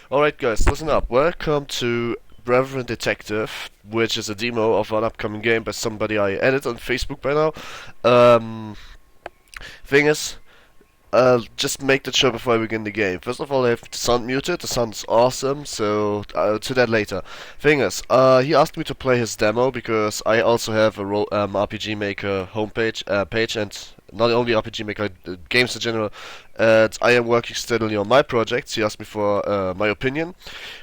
Alright guys, listen up. Welcome to Berathen Detective, which is a demo of an upcoming game by somebody I added on Facebook by now. Um, thing is, just make the show before I begin the game. First of all, I have the sound muted. The sound's awesome, so to that later. Thing is, he asked me to play his demo because I also have a RPG Maker homepage page, and not only RPG Maker, games in general. And I am working steadily on my projects. He asked me for my opinion.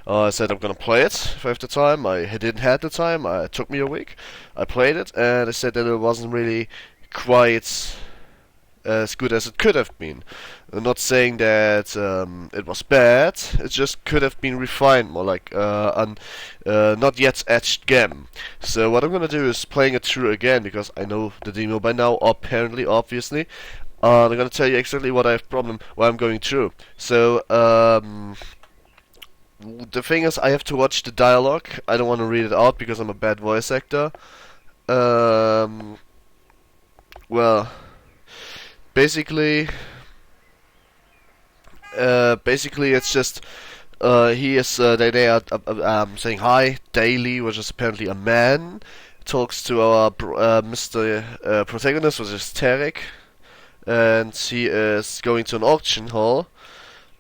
I said I'm gonna play it if I have the time. I didn't have the time. It took me a week. I played it, and I said that it wasn't really quite as good as it could have been. I'm not saying that it was bad, it just could have been refined more, like an not yet etched gem. So what I'm gonna do is playing it through again, because I know the demo by now, apparently, obviously. I'm gonna tell you exactly what I have problem, what I'm going through. So, the thing is, I have to watch the dialogue. I don't want to read it out because I'm a bad voice actor. Um, well, basically, it's just he is they are saying hi daily, which is apparently a man. Talks to our Mr. Protagonist, which is Tarek, and he is going to an auction hall.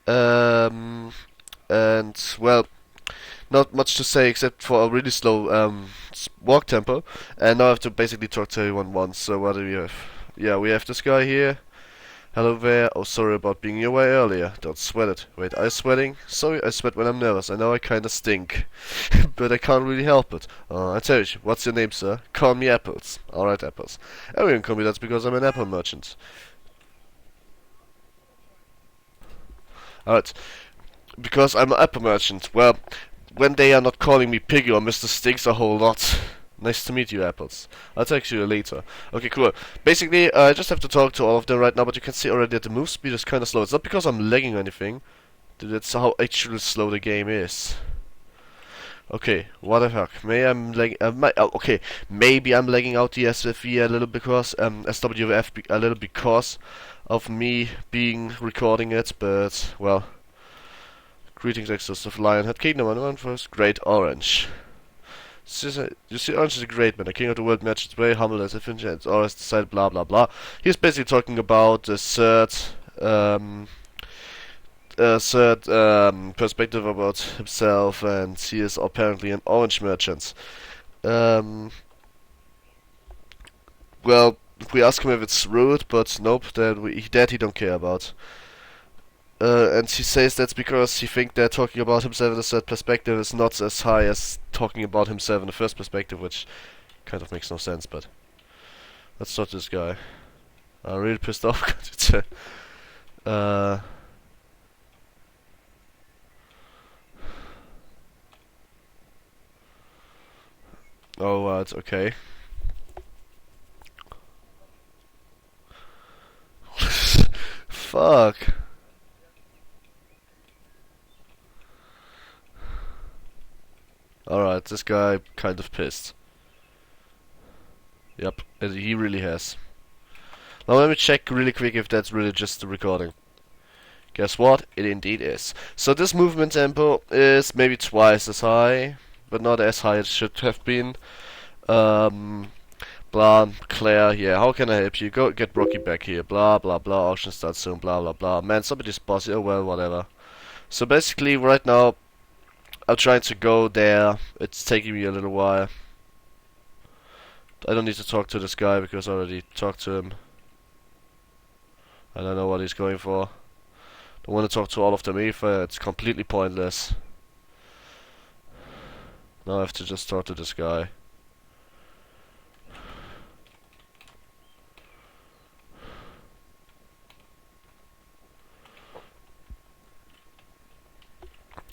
Um, and well, not much to say except for a really slow walk tempo. And now I have to basically talk to everyone once. So what do we have? Yeah, we have this guy here. Hello there. Oh, sorry about being your way earlier. Don't sweat it. Wait, are you sweating? Sorry, I sweat when I'm nervous. I know I kinda stink. But I can't really help it. I tell you, what's your name, sir? Call me Apples. Alright, Apples. Everyone call me that because I'm an apple merchant. Alright. Because I'm an apple merchant. Well, when they are not calling me Piggy or Mr. Stinks a whole lot. Nice to meet you, Apples. I'll text you later. Okay, cool. Basically, I just have to talk to all of them right now, but you can see already that the move speed is kind of slow. It's not because I'm lagging or anything. That's how actually slow the game is. Okay, what the heck? Okay, maybe I'm lagging out the SFV a little because SWF a little because of me being recording it, but well. Greetings, Exos of Lionhead Kingdom. And one first, Great Orange. You see, Orange is a great man, a king of the world match. It's very humble as if it's always decided, blah blah blah. He's basically talking about the third perspective about himself, and he is apparently an orange merchant. Um, well, we ask him if it's rude, but nope, that he don't care about. And he says that's because he thinks that talking about himself in the third perspective is not as high as talking about himself in the first perspective, which kind of makes no sense, but let's talk to this guy. I'm really pissed off. It's oh, right, okay. Fuck. Alright, this guy kind of pissed. Yep, and he really has. Now let me check really quick if that's really just the recording. Guess what? It indeed is. So this movement tempo is maybe twice as high, but not as high as it should have been. Blah, Claire, yeah, how can I help you? Go get Rocky back here, blah blah blah, auction starts soon, blah blah blah. Man, somebody's bossy, oh well, whatever. So basically, right now, I'm trying to go there. It's taking me a little while. I don't need to talk to this guy because I already talked to him. I don't know what he's going for. Don't want to talk to all of them either. It's completely pointless. Now I have to just talk to this guy.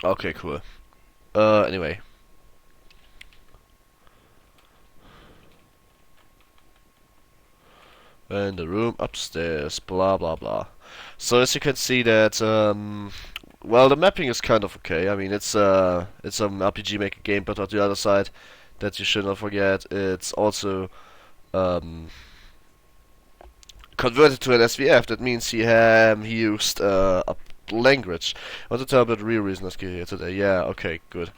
Okay, cool. Anyway. In the room upstairs, blah blah blah. So as you can see that, well, the mapping is kind of okay. I mean, it's an RPG Maker game, but on the other side, that you should not forget, it's also converted to an SVF. That means he used language. I want to tell about the real reason I'm here today. Yeah, okay, good.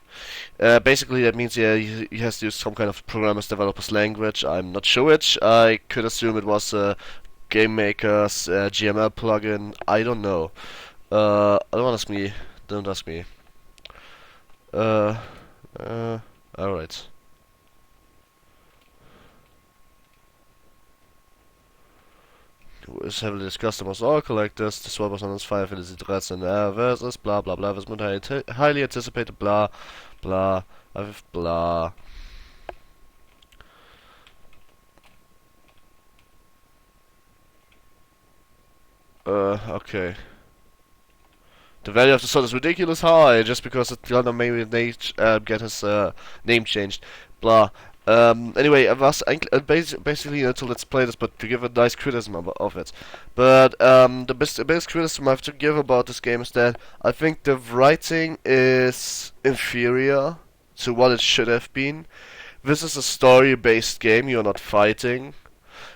Basically, that means he has to use some kind of programmer's developer's language. I'm not sure which. I could assume it was a game maker's GML plugin. I don't know. Don't ask me. Don't ask me. Uh, Alright. Is heavily discussed amongst all collectors. The swap was on its Final Fantasy 13 versus blah blah blah. Was highly anticipated blah blah blah. Okay. The value of the sword is ridiculous high just because it's gonna maybe get his name changed. Blah. Anyway, I was basically to let's play this, but to give a nice criticism of it. But the best criticism I have to give about this game is that I think the writing is inferior to what it should have been. This is a story-based game. You're not fighting.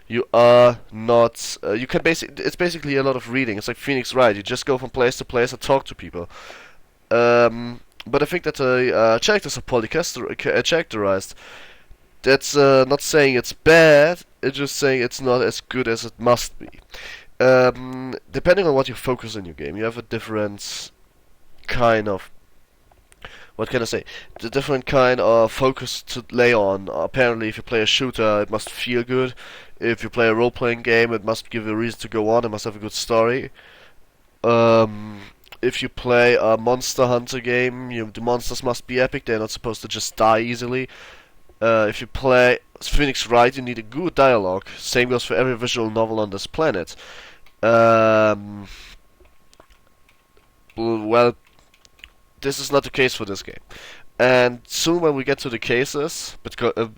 You are not. You can it's basically a lot of reading. It's like Phoenix Wright. You just go from place to place and talk to people. But I think that the characters are characterized. That's not saying it's bad. It's just saying it's not as good as it must be. Depending on what you focus in your game, you have a different kind of. What can I say? The different kind of focus to lay on. Apparently, if you play a shooter, it must feel good. If you play a role-playing game, it must give you a reason to go on. It must have a good story. If you play a Monster Hunter game, the monsters must be epic. They're not supposed to just die easily. If you play Phoenix Wright, you need a good dialogue. Same goes for every visual novel on this planet. Well, this is not the case for this game. And soon when we get to the cases,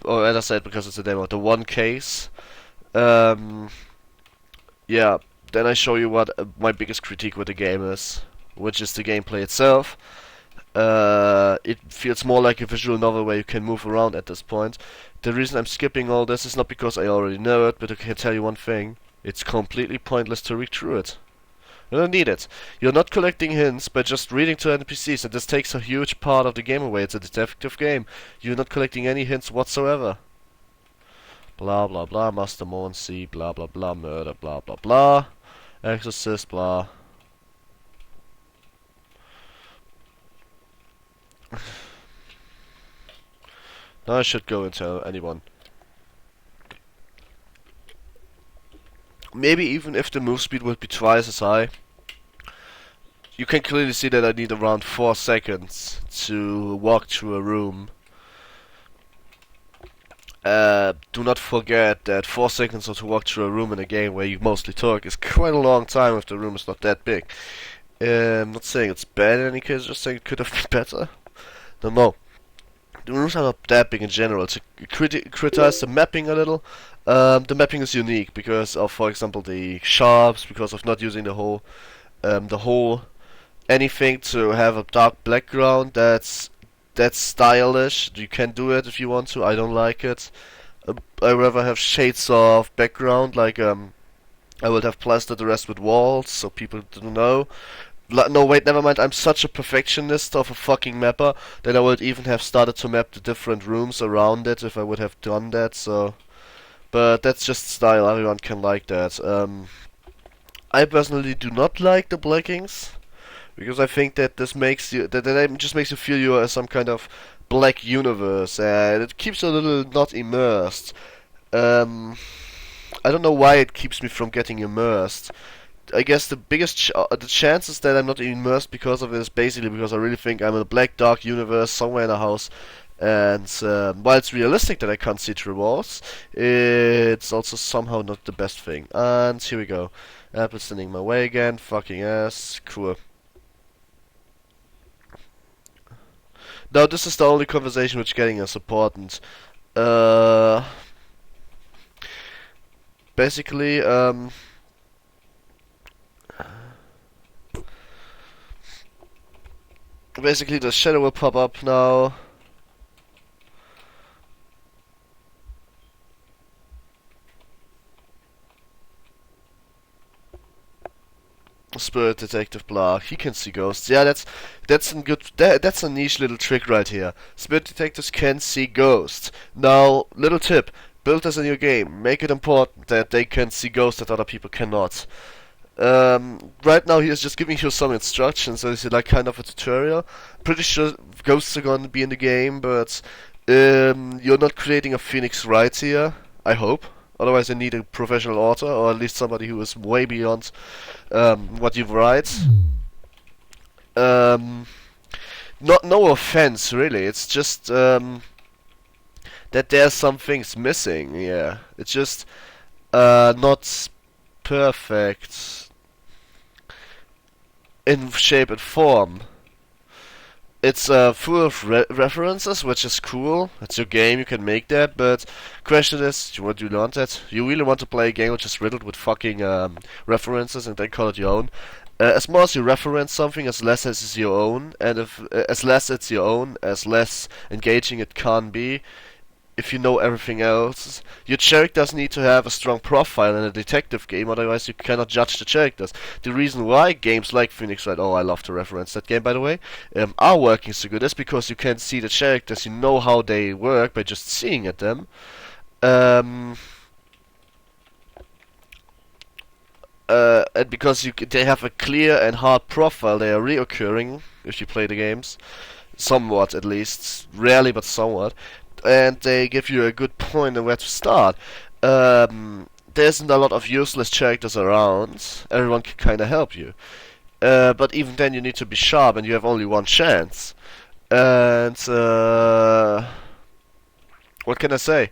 or as I said, because it's a demo, the one case, yeah, then I show you what my biggest critique with the game is, which is the gameplay itself. It feels more like a visual novel where you can move around at this point. The reason I'm skipping all this is not because I already know it, but I can tell you one thing. It's completely pointless to read through it. You don't need it. You're not collecting hints by just reading to NPCs, and this takes a huge part of the game away. It's a detective game. You're not collecting any hints whatsoever. Blah blah blah, Master Monsi, blah blah blah, murder, blah blah blah, exorcist, blah. Now I should go and tell anyone. Maybe even if the move speed would be twice as high, you can clearly see that I need around 4 seconds to walk through a room. Do not forget that 4 seconds to walk through a room in a game where you mostly talk is quite a long time if the room is not that big. I'm not saying it's bad in any case, just saying it could have been better. Don't know. The rooms are not that big in general. To criticize the mapping a little, the mapping is unique because of, for example, the sharps, because of not using the whole anything to have a dark background. That's stylish. You can do it if you want to. I don't like it. I rather have shades of background, like I would have plastered the rest with walls so people don't know. No, wait, never mind. I'm such a perfectionist of a fucking mapper that I would even have started to map the different rooms around it if I would have done that. So, but that's just style. Everyone can like that. I personally do not like the blackings because I think that this makes you that just makes you feel you are some kind of black universe, and it keeps you a little not immersed. I don't know why it keeps me from getting immersed. I guess the biggest the chances that I'm not immersed because of it is basically because I really think I'm in a black dark universe somewhere in a house, and while it's realistic that I can't see through walls, it's also somehow not the best thing. And here we go. Apple's standing my way again. Fucking ass. Cool. Now this is the only conversation which getting us important. Basically, basically the shadow will pop up now. Spirit detective, blah. He can see ghosts. Yeah, that's a good. That's a niche little trick right here. Spirit detectives can see ghosts. Now, little tip: build this in your game. Make it important that they can see ghosts that other people cannot. Right now he is just giving you some instructions, so it's like kind of a tutorial. Pretty sure ghosts are going to be in the game, but you're not creating a Phoenix Wright here, I hope. Otherwise I need a professional author, or at least somebody who is way beyond what you write. No offense, really. It's just that there's some things missing. Yeah, it's just not perfect in shape and form. It's full of references, which is cool. It's your game, you can make that, but question is, do you want that? You really want to play a game which is riddled with fucking references and then call it your own? As more as you reference something, as less as it's your own, and as less it's your own, as less engaging it can be. If you know everything else, your characters need to have a strong profile in a detective game, otherwise you cannot judge the characters. The reason why games like Phoenix Wright, oh I love to reference that game by the way, are working so good is because you can see the characters, you know how they work by just seeing at them. And because they have a clear and hard profile, they are reoccurring if you play the games. Somewhat at least, rarely but somewhat. And they give you a good point on where to start. There isn't a lot of useless characters around. Everyone can kind of help you. But even then you need to be sharp and you have only one chance. And what can I say?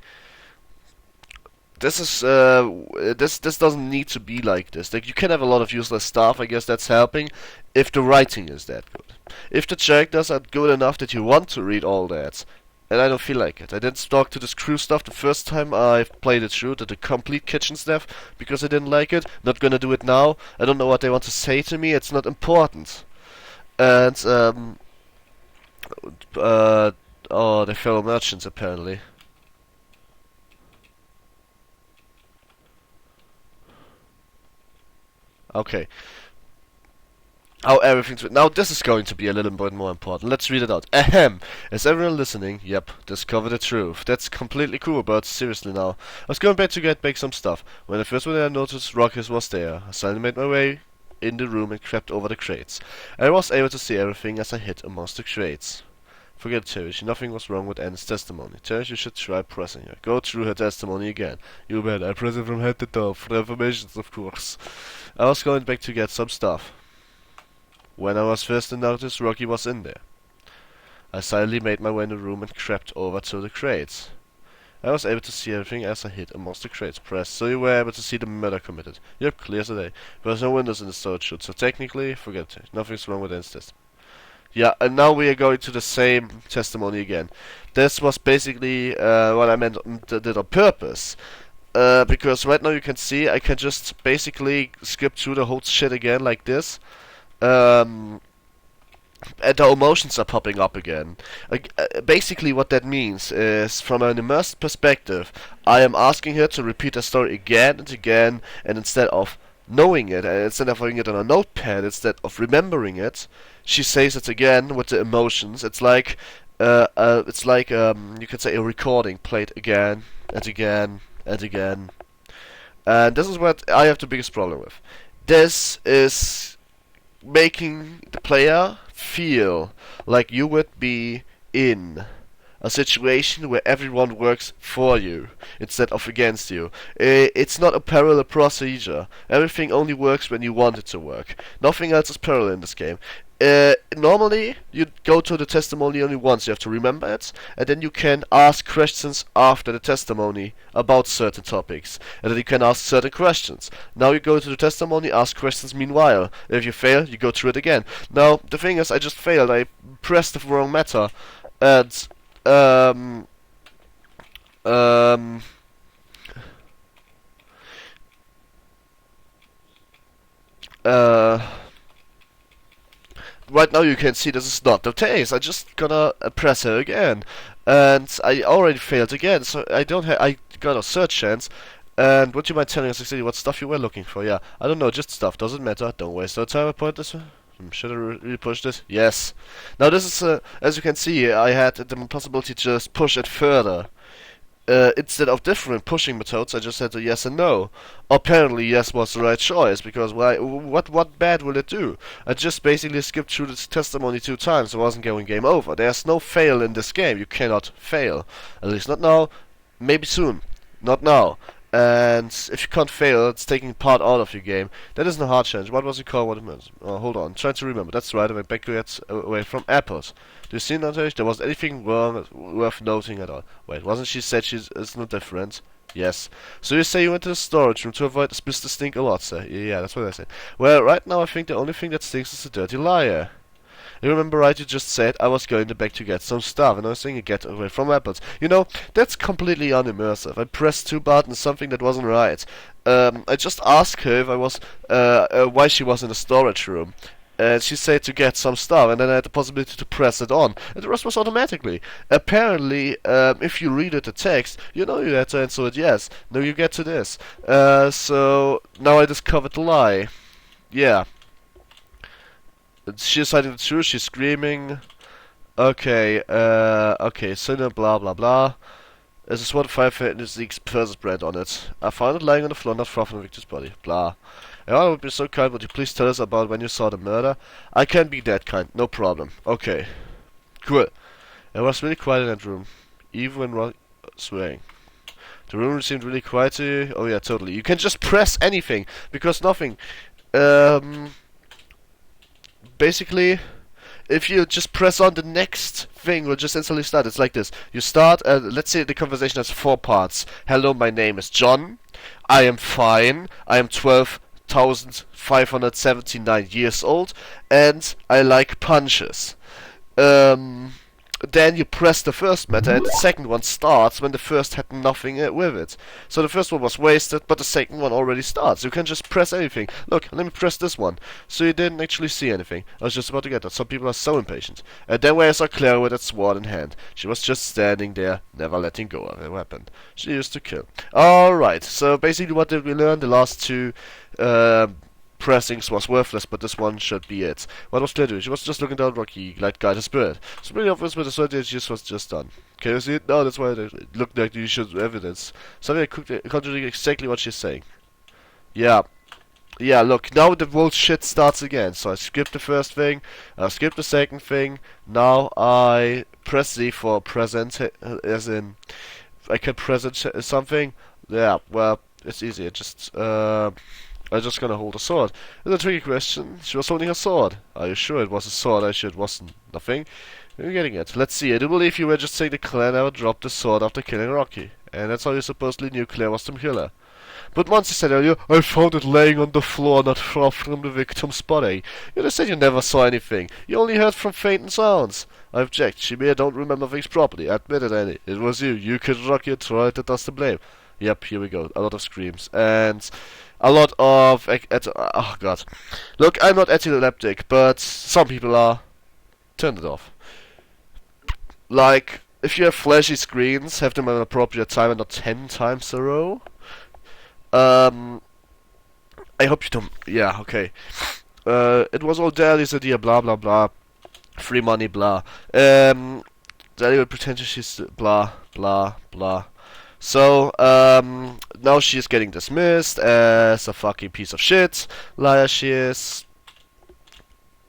This is this doesn't need to be like this. Like, you can have a lot of useless stuff, I guess that's helping, if the writing is that good. If the characters are good enough that you want to read all that, and I don't feel like it. I didn't talk to this crew stuff the first time I played it through, the complete kitchen stuff, because I didn't like it. Not gonna do it now. I don't know what they want to say to me. It's not important. And oh, they're fellow merchants apparently. Okay. How everything's... Now this is going to be a little bit more important. Let's read it out. Ahem. Is everyone listening? Yep. Discover the truth. That's completely cool, but seriously now. I was going back to get back some stuff. When I first went there, I noticed Rocket was there. I suddenly made my way in the room and crept over the crates. I was able to see everything as I hid amongst the crates. Forget Cherish. Nothing was wrong with Anne's testimony. Cherish, you should try pressing her. Go through her testimony again. You bet. I press it from head to toe. For information, of course. I was going back to get some stuff. When I was first to notice, Rocky was in there. I silently made my way in the room and crept over to the crates. I was able to see everything as I hid amongst the crates. Press, so you were able to see the murder committed. Yep, clear as day. There's no windows in the storage chute, so technically, forget it. Nothing's wrong with Anne's testimony. Yeah, and now we are going to the same testimony again. This was basically what I meant did on purpose. Because right now you can see I can just basically skip through the whole shit again like this. And the emotions are popping up again. Basically what that means is, from an immersed perspective, I am asking her to repeat the story again and again, and instead of knowing it, and instead of having it on a notepad, instead of remembering it, she says it again with the emotions. It's like you could say a recording played again and again and again. And this is what I have the biggest problem with. This is making the player feel like you would be in a situation where everyone works for you instead of against you. It's not a parallel procedure. Everything only works when you want it to work. Nothing else is parallel in this game. Normally, you go to the testimony only once. You have to remember it, and then you can ask questions after the testimony about certain topics, and then you can ask certain questions. Now you go to the testimony, ask questions meanwhile. If you fail, you go through it again. Now, the thing is, I just failed. I pressed the wrong matter, and right now you can see this is not the case. I just gonna press her again, and I already failed again. So I got a third chance. And would you mind telling us exactly what stuff you were looking for? Yeah, I don't know, just stuff. Doesn't matter. Don't waste our time. I point this. Should I really push this? Yes. Now this is, as you can see, I had the possibility to just push it further. Instead of different pushing methods, I just had a yes and no. Apparently, yes was the right choice, because what bad will it do? I just basically skipped through this testimony 2 times. I wasn't going game over. There's no fail in this game. You cannot fail. At least not now. Maybe soon. Not now. And if you can't fail, it's taking part out of your game. That isn't a hard challenge. What was it called? What it meant? Oh, hold on. Trying to remember. That's right. I went backwards away from apples. Do you see that? There was anything wrong worth noting at all? Wait, wasn't she said it's no different? Yes. So you say you went to the storage room to avoid the Mr. Stink a lot, sir? Yeah, that's what I said. Well, right now I think the only thing that stinks is the dirty liar. You remember right, you just said I was going to back to get some stuff, and I was saying get away from apples. You know, that's completely unimmersive. I pressed 2 buttons, something that wasn't right. I just asked her if I was, why she was in the storage room. And she said to get some stuff, and then I had the possibility to press it on, and the rest was automatically. Apparently, if you read the text, you know you had to answer it yes. Now you get to this. So, now I discovered the lie. Yeah. She's hiding the truth, she's screaming. Okay, so no blah blah blah. There's a SWAT 5 League's Persis brand on it. I found it lying on the floor, not far from the victim's body. Blah. I would be so kind, would you please tell us about when you saw the murder? I can be that kind, no problem. Okay. Cool. It was really quiet in that room. Even when swearing. The room seemed really quiet to you. Oh yeah, totally. You can just press anything, because nothing. Basically, if you just press on, the next thing will just instantly start. It's like this. You start, let's say the conversation has 4 parts. Hello, my name is John. I am fine. I am 12,579 years old. And I like punches. Then you press the first matter, and the second one starts when the first had nothing with it. So the first one was wasted, but the second one already starts. You can just press anything. Look, let me press this one. So you didn't actually see anything. I was just about to get that. Some people are so impatient. And then when I saw Claire with that sword in hand, she was just standing there, never letting go of her weapon. She used to kill. Alright, so basically what did we learn? The last 2 pressings was worthless, but this one should be it. What was Claire doing? She was just looking down Rocky, like guide a spirit. It's pretty obvious with the strategy was just done. Can you see it? No, that's why it looked like you should evidence. Something that contradicts exactly what she's saying. Yeah. Yeah, look, now the whole shit starts again. So I skipped the first thing, I skipped the second thing, now I press Z for present, as in, I can present something. Yeah, well, it's easy, I'm just gonna hold a sword. It's a tricky question. She was holding a sword. Are you sure it was a sword? I sure it wasn't nothing. You're getting it. Let's see. I do believe you were just saying the clan never dropped the sword after killing Rocky. And that's how you supposedly knew Claire was the killer. But once you said earlier, I found it laying on the floor not far from the victim's body. You just said you never saw anything. You only heard from faint sounds. I object. She may don't remember things properly. Admit it, Annie. It was you. You killed Rocky and tried to toss the blame. Yep, here we go. A lot of screams. And a lot of... oh, God. Look, I'm not epileptic, but some people are. Turn it off. Like, if you have flashy screens, have them at an appropriate time and not 10 times a row. I hope you don't... Yeah, okay. It was all Dali's idea, blah, blah, blah. Free money, blah. Dali will pretend she's... blah, blah, blah. So, now she's getting dismissed as a fucking piece of shit. Liar she is.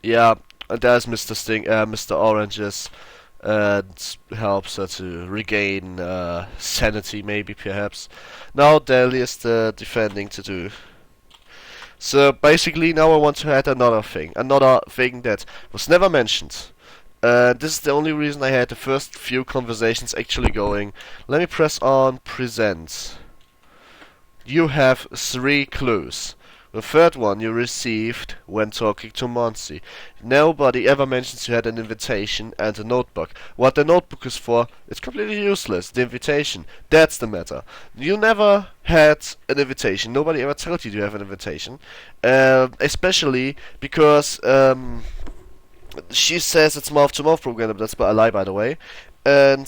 Yeah, and there's Mr. Oranges, and helps her to regain sanity, maybe, perhaps. Now Dali is the defending to do. So, basically, now I want to add another thing that was never mentioned. This is the only reason I had the first few conversations actually going. Let me press on present. You have 3 clues. The third one you received when talking to Monsi. Nobody ever mentions you had an invitation and a notebook. What the notebook is for, it's completely useless. The invitation, that's the matter. You never had an invitation. Nobody ever told you have an invitation. Especially because... she says it's mouth-to-mouth propaganda, but that's a lie, by the way. And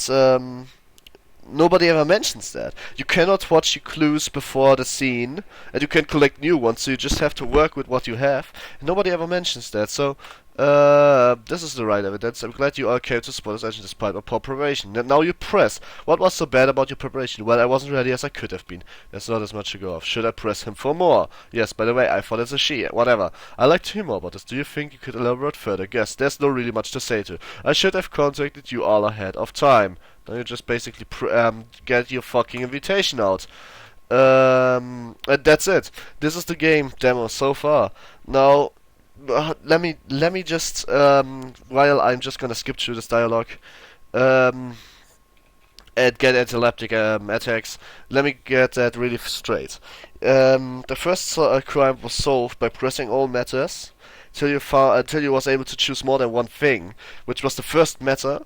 nobody ever mentions that. You cannot watch your clues before the scene, and you can collect new ones, so you just have to work with what you have. Nobody ever mentions that, so this is the right evidence. I'm glad you all came to support this action despite my poor preparation. And now you press. What was so bad about your preparation? Well, I wasn't ready as I could have been. There's not as much to go off. Should I press him for more? Yes, by the way, I thought it's a she. Whatever. I'd like to hear more about this. Do you think you could elaborate further? Guess. There's no really much to say to. I should have contacted you all ahead of time. Now you just basically get your fucking invitation out. And that's it. This is the game demo so far. Now, let me just while I'm just gonna skip through this dialogue and get anti-epileptic attacks. Let me get that really straight. The first crime was solved by pressing all matters till you was able to choose more than one thing, which was the first matter.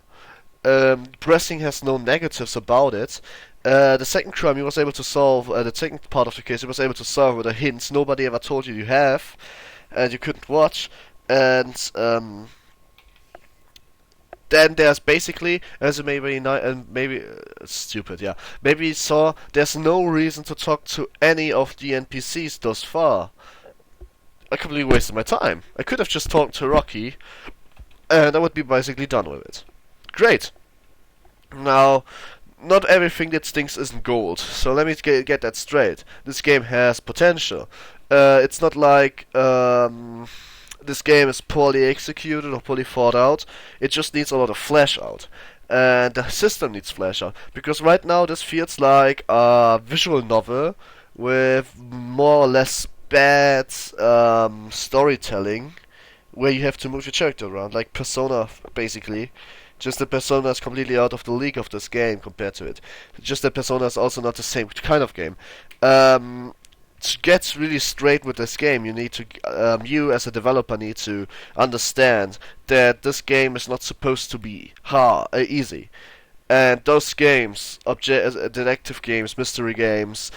Pressing has no negatives about it. The second crime you was able to solve, the second part of the case you was able to solve with a hint nobody ever told you have, and you couldn't watch. And then there's basically, as you maybe stupid, yeah. Maybe you saw there's no reason to talk to any of the NPCs thus far. I completely wasted my time. I could have just talked to Rocky, and I would be basically done with it. Great. Now, not everything that stinks isn't gold, so let me get that straight. This game has potential. It's not like this game is poorly executed or poorly thought out. It just needs a lot of flesh out. And the system needs flesh out. Because right now this feels like a visual novel with more or less bad storytelling, where you have to move your character around, like Persona, basically. Just that Persona is completely out of the league of this game compared to it. Just that Persona is also not the same kind of game. To get really straight with this game, you need to, you as a developer need to understand that this game is not supposed to be easy. And those games, detective games, mystery games,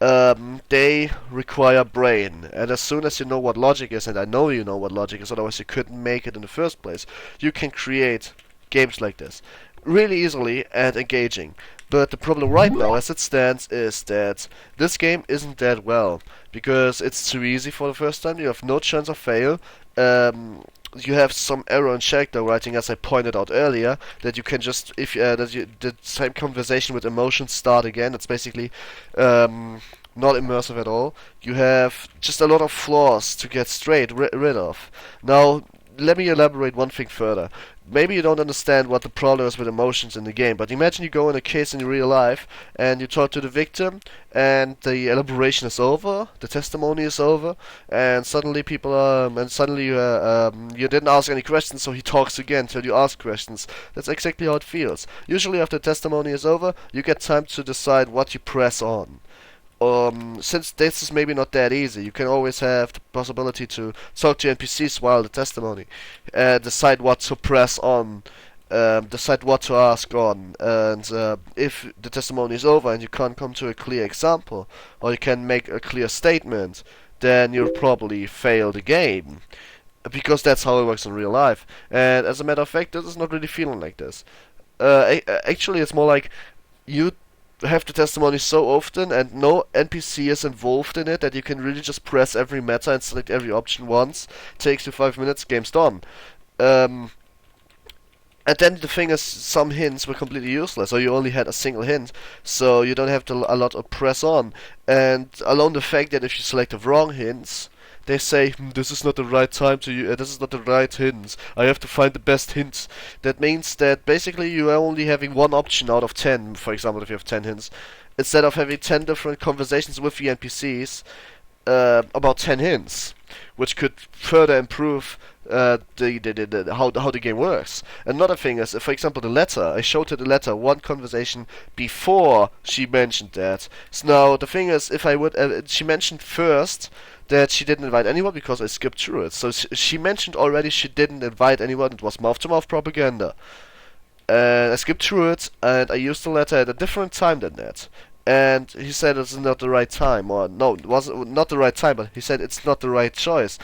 they require brain. And as soon as you know what logic is, and I know you know what logic is, otherwise you couldn't make it in the first place, you can create games like this really easily and engaging. But the problem right now, as it stands, is that this game isn't that well, because it's too easy for the first time. You have no chance of fail. You have some error in character writing, as I pointed out earlier, that you can just, if the same conversation with emotions start again. It's basically not immersive at all. You have just a lot of flaws to get rid of. Now, let me elaborate one thing further. Maybe you don't understand what the problem is with emotions in the game, but imagine you go in a case in real life and you talk to the victim and the elaboration is over, the testimony is over, and suddenly you didn't ask any questions, so he talks again till you ask questions. That's exactly how it feels. Usually after the testimony is over, you get time to decide what you press on. Since this is maybe not that easy, you can always have the possibility to talk to NPCs while the testimony, decide what to press on, decide what to ask on, and if the testimony is over and you can't come to a clear example, or you can make a clear statement, then you'll probably fail the game, because that's how it works in real life. And as a matter of fact, this is not really feeling like this. Actually, it's more like you have the testimony so often and no NPC is involved in it that you can really just press every meta and select every option once. Takes you 5 minutes, game's done. And then the thing is, some hints were completely useless, or you only had a single hint, so you don't have a lot of press on. And alone the fact that if you select the wrong hints, they say, this is not the right time to this is not the right hints. I have to find the best hints. That means that basically you are only having one option out of 10, for example, if you have 10 hints. Instead of having 10 different conversations with the NPCs about 10 hints, which could further improve how the game works. Another thing is, for example, the letter. I showed her the letter, one conversation before she mentioned that. So now the thing is, if I would, she mentioned first that she didn't invite anyone because I skipped through it. So she mentioned already she didn't invite anyone. It was mouth-to-mouth propaganda. And I skipped through it, and I used the letter at a different time than that. And he said it's not the right time, or no, it wasn't not the right time, but he said it's not the right choice.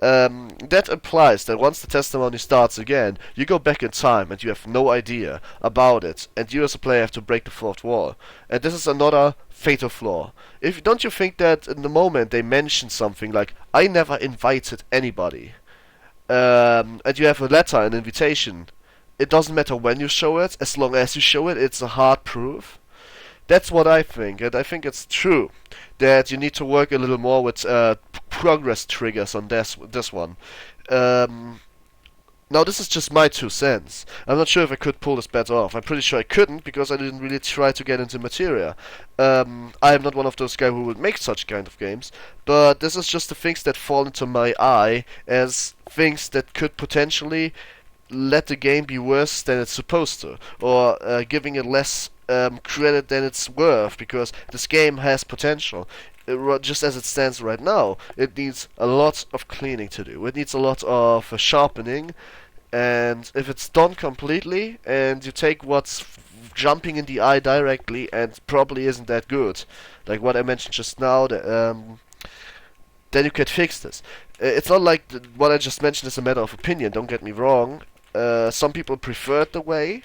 That implies that once the testimony starts again, you go back in time and you have no idea about it, and you as a player have to break the fourth wall. And this is another fatal flaw. If don't you think that in the moment they mention something like, "I never invited anybody," and you have a letter, an invitation, it doesn't matter when you show it, as long as you show it, it's a hard proof. That's what I think, and I think it's true that you need to work a little more with progress triggers on this one. Now, this is just my 2 cents. I'm not sure if I could pull this better off. I'm pretty sure I couldn't, because I didn't really try to get into materia. I am not one of those guys who would make such kind of games, but this is just the things that fall into my eye as things that could potentially let the game be worse than it's supposed to, or giving it less credit than it's worth, because this game has potential. Just as it stands right now, it needs a lot of cleaning to do. It needs a lot of sharpening, and if it's done completely, and you take what's jumping in the eye directly, and probably isn't that good, like what I mentioned just now, then you can fix this. It's not like what I just mentioned is a matter of opinion, don't get me wrong. Some people prefer it the way.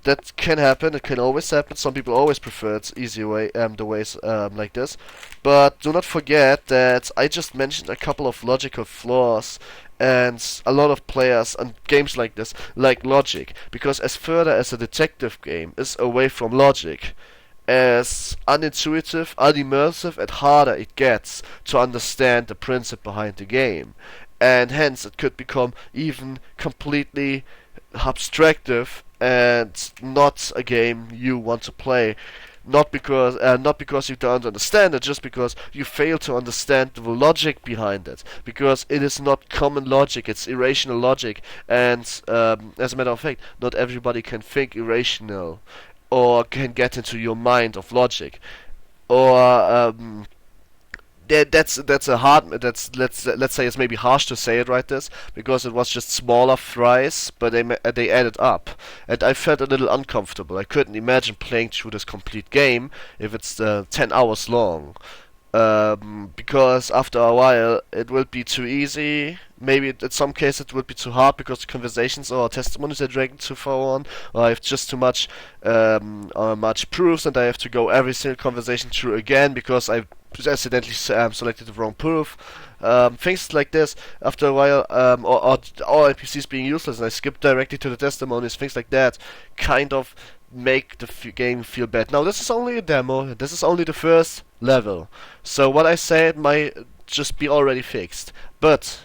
That can happen, it can always happen. Some people always prefer its easy way, the ways like this. But do not forget that I just mentioned a couple of logical flaws, and a lot of players on games like this like logic, because as further as a detective game is away from logic, as unintuitive, unimmersive, and harder it gets to understand the principle behind the game. And hence it could become even completely abstractive and not a game you want to play. Not because you don't understand it, just because you fail to understand the logic behind it. Because it is not common logic, it's irrational logic, and as a matter of fact, not everybody can think irrational or can get into your mind of logic. Or that's a hard. Let's say it's maybe harsh to say it right this, because it was just smaller fries, but they added up, and I felt a little uncomfortable. I couldn't imagine playing through this complete game if it's 10 hours long, because after a while it will be too easy. Maybe in some cases it would be too hard because the conversations or testimonies are dragging too far on, or I have just too much proofs, and I have to go every single conversation through again because I accidentally selected the wrong proof. Things like this, after a while, or NPCs being useless, and I skip directly to the testimonies, things like that, kind of make the game feel bad. Now, this is only a demo, this is only the first level, so what I said might just be already fixed. But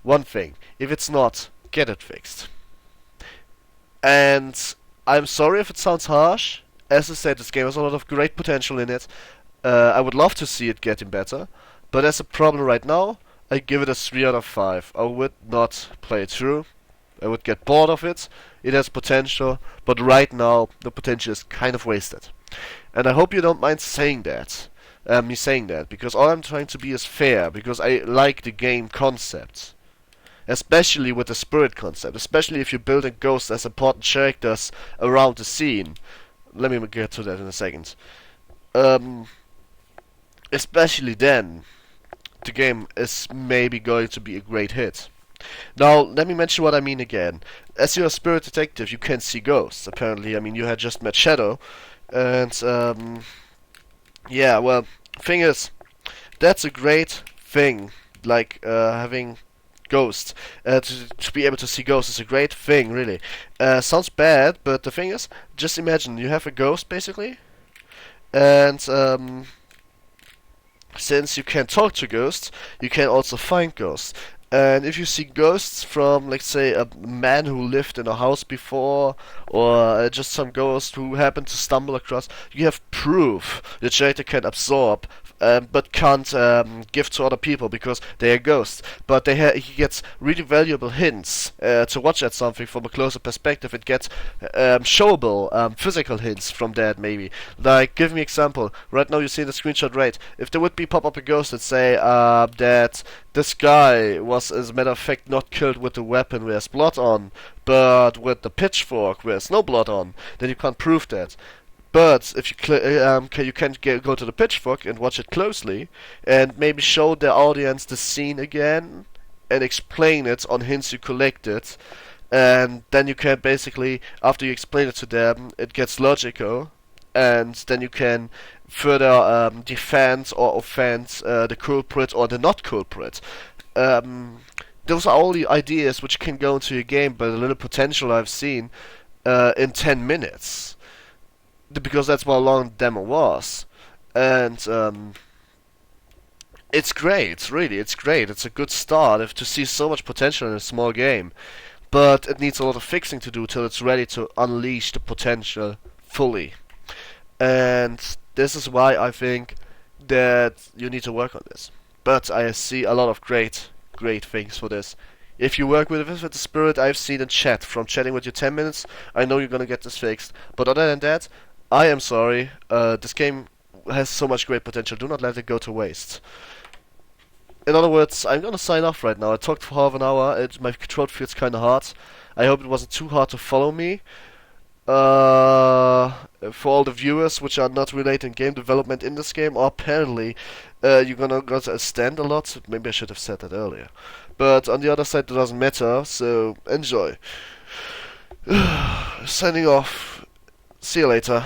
one thing, if it's not, get it fixed. And I'm sorry if it sounds harsh. As I said, this game has a lot of great potential in it. I would love to see it getting better, but as a problem right now, I give it a 3 out of 5. I would not play it through. I would get bored of it. It has potential, but right now the potential is kind of wasted. And I hope you don't mind saying that. Me saying that, because all I'm trying to be is fair, because I like the game concept. Especially with the spirit concept, especially if you're building ghosts as important characters around the scene. Let me get to that in a second. Especially then, the game is maybe going to be a great hit. Now, let me mention what I mean again. As you're a spirit detective, you can see ghosts, apparently. I mean, you had just met Shadow, and, yeah, well, thing is, that's a great thing, like, having ghosts. To be able to see ghosts is a great thing, really. Sounds bad, but the thing is, just imagine, you have a ghost, basically, and, since you can talk to ghosts, you can also find ghosts. And if you see ghosts from, let's say, a man who lived in a house before, or just some ghost who happened to stumble across, you have proof the character can absorb, but can't give to other people because they are ghosts. But he gets really valuable hints to watch at something from a closer perspective. It gets showable physical hints from that, maybe. Like, give me example. Right now you see the screenshot, right? If there would be pop up a ghost that say that this guy was, as a matter of fact, not killed with the weapon where there's blood on, but with the pitchfork where there's no blood on, then you can't prove that. But if you can go to the pitchfork and watch it closely, and maybe show the audience the scene again, and explain it on hints you collected, and then you can basically, after you explain it to them, it gets logical, and then you can further defend or offend the culprit or the not culprit. Those are all the ideas which can go into your game, but a little potential I've seen in 10 minutes. Because that's how long the demo was. And it's great, really, it's great. It's a good start to see so much potential in a small game. But it needs a lot of fixing to do till it's ready to unleash the potential fully. And this is why I think that you need to work on this. But I see a lot of great things for this. If you work with the spirit I've seen in chat, from chatting with you 10 minutes, I know you're gonna get this fixed. But other than that, I am sorry. This game has so much great potential. Do not let it go to waste. In other words, I'm gonna sign off right now. I talked for half an hour. My throat feels kinda hard. I hope it wasn't too hard to follow me. For all the viewers which are not related in game development in this game, or apparently you're gonna stand a lot. Maybe I should have said that earlier. But on the other side, it doesn't matter, so enjoy. Signing off. See you later.